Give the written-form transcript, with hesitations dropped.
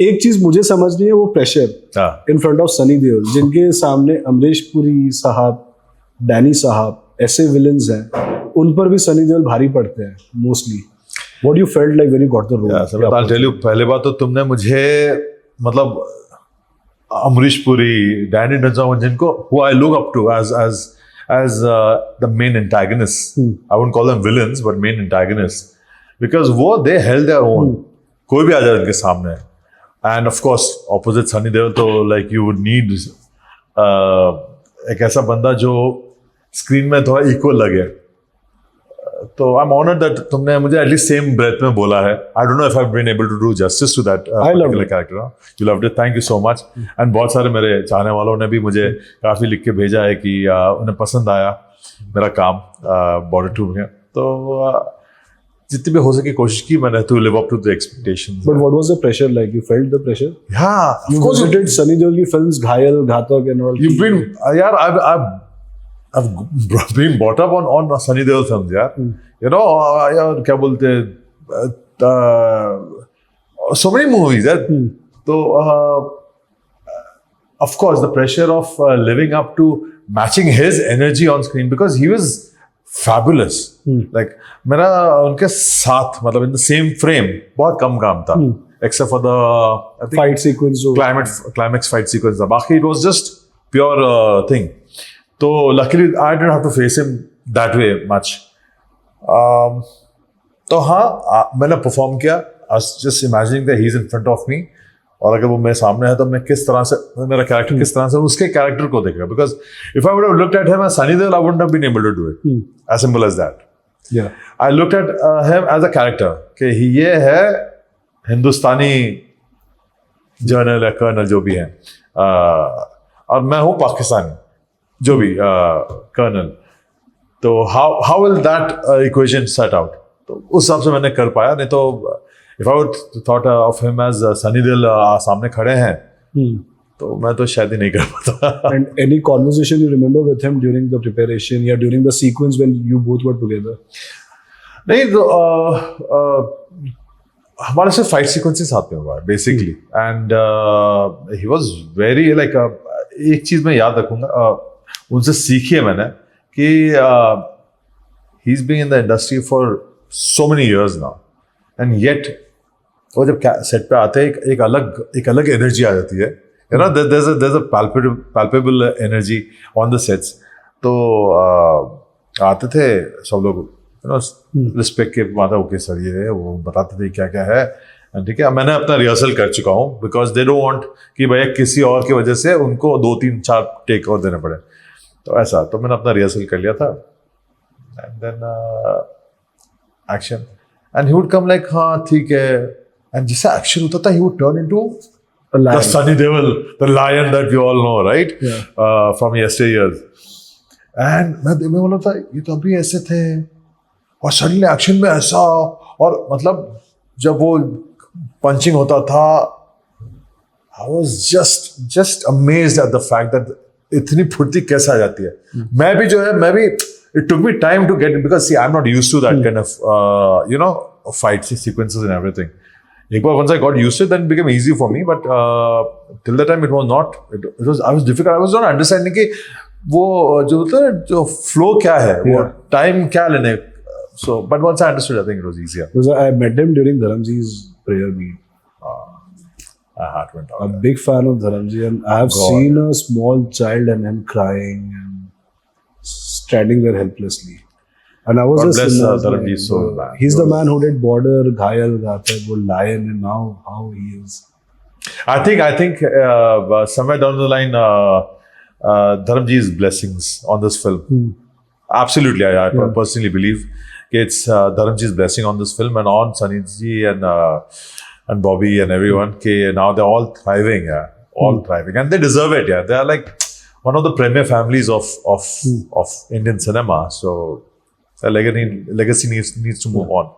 एक चीज मुझे समझ नहीं है, वो pressure in front of Sunny Deol, जिनके सामने अमरीश पुरी साहब, डैनी साहब ऐसे विलन्स हैं, उन पर भी सनी देओल भारी पड़ते हैं mostly. What you felt like when you got the role? I'll tell you, पहले बात तो तुमने मुझे मतलब अमरीश पुरी, डैनी डेंजल, जिनको who I look up to as the main antagonists. I wouldn't call them villains, but main antagonists, because वो they held their own. कोई भी आ जाए उनके सामने. And of course, opposite Sunny Deol, तो like you would need एक ऐसा बंदा जो स्क्रीन में थोड़ा इक्वल लगे. तो आई एम ऑनर्ड दैट तुमने मुझे एटलीस्ट सेम ब्रेथ में बोला है. I don't know if I have been able to do justice to that particular character. You loved it, thank you so much. And बहुत सारे मेरे चाहने वालों ने भी मुझे काफ़ी लिख के भेजा है कि उन्हें पसंद आया मेरा काम बॉर्डर 2 में. तो जितनी भी हो सके कोशिश की मैंने to live up to the expectations. But what was the pressure like? You felt the pressure? या यू विजिटेड सनी देओल की फिल्म्स, घायल, घातक एंड ऑल. यू बीन यार, I've been brought up on Sunny Deol films, यार. You know, यार क्या बोलते हैं, so many movies, यार. तो of course the pressure of living up to matching his energy on screen, because he was fabulous. Like मेरा उनके साथ मतलब in the same frame बहुत कम काम था, except for the I think fight sequence, climax fight sequence. बाकी it was just pure thing. तो luckily I didn't have to face him that way much. तो हाँ, मैंने परफॉर्म किया. I was just imagining that he's in front of me, और अगर वो मेरे सामने है तो मैं किस तरह से मेरा कैरेक्टर किस तरह से उसके कैरेक्टर को देखेगा. Because if I would have looked at him as Sunny Deol, I wouldn't have been able to do it. As simple as that. Yeah. I looked at him as a character कि ये है हिंदुस्तानी general या colonel जो भी है, और मैं हूँ पाकिस्तानी जो भी कर्नल. तो how will that equation set out? तो उस हिसाब से मैंने कर पाया. नहीं तो if I would thought of him as Sunny Deol सामने खड़े हैं, तो मैं तो शायद ही नहीं कर पाता. And any conversation you remember with him during the preparation या during the sequence when you both were together? नहीं तो हमारे से फाइट सीक्वेंसेस आते हुआ है basically. And he was very like, एक चीज मैं याद रखूंगा, उनसे सीखी है मैंने कि he is being in the industry for so many years now, and yet वो जब सेट पे आते हैं एक अलग एनर्जी आ जाती है. You know, there is a palpable energy on the sets. तो आते थे सब लोग, यू नो, रिस्पेक्ट के माता, ओके सर ये है, वो बताते थे क्या क्या है. ठीक है, मैंने अपना रिहर्सल कर चुका हूँ, बिकॉज दे डोंट वांट कि भैया किसी और की वजह से उनको 2-3-4 टेक और देने पड़े. तो ऐसा, तो मैंने अपना रिहर्सल कर लिया था. And then action, and he would come like हाँ ठीक है, एंड जैसे एक्शन होता था he would turn into the Sunny Deol, the lion that we all know, right, from yesteryears. And मैं बोला था ये तो अभी ऐसे थे, और सडनली एक्शन में ऐसा, और मतलब जब वो पंचिंग होता था, I was just amazed at the fact that इतनी फुर्ती कैसे आ जाती है. मैं भी it took me time to get it, because see, I'm not used to that kind of you know, fight sequences and everything. एक बार once I got used to it, then it became easy for me, but till that time it was not. I was difficult. I was not understanding कि वो जो होता है जो flow क्या है, वो time क्या लेने. So, but once I understood, I think it was easier. Because I met him during Dharamji's prayer meet. My heart went out. I'm a big fan of Dharamji, and I have seen a small child and him crying and standing there helplessly. And I was God just bless Dharamji so bad. He's the man who did Border, Ghayal, Ghatak, Lion, and now how he is. I think somewhere down the line, Dharamji's blessings on this film. Absolutely, I personally believe it's Dharamji's blessing on this film and on Sunny Ji and Bobby and everyone. Now they're all thriving, all thriving, and they deserve it. They are like one of the premier families of Indian cinema. So the legacy needs to move on.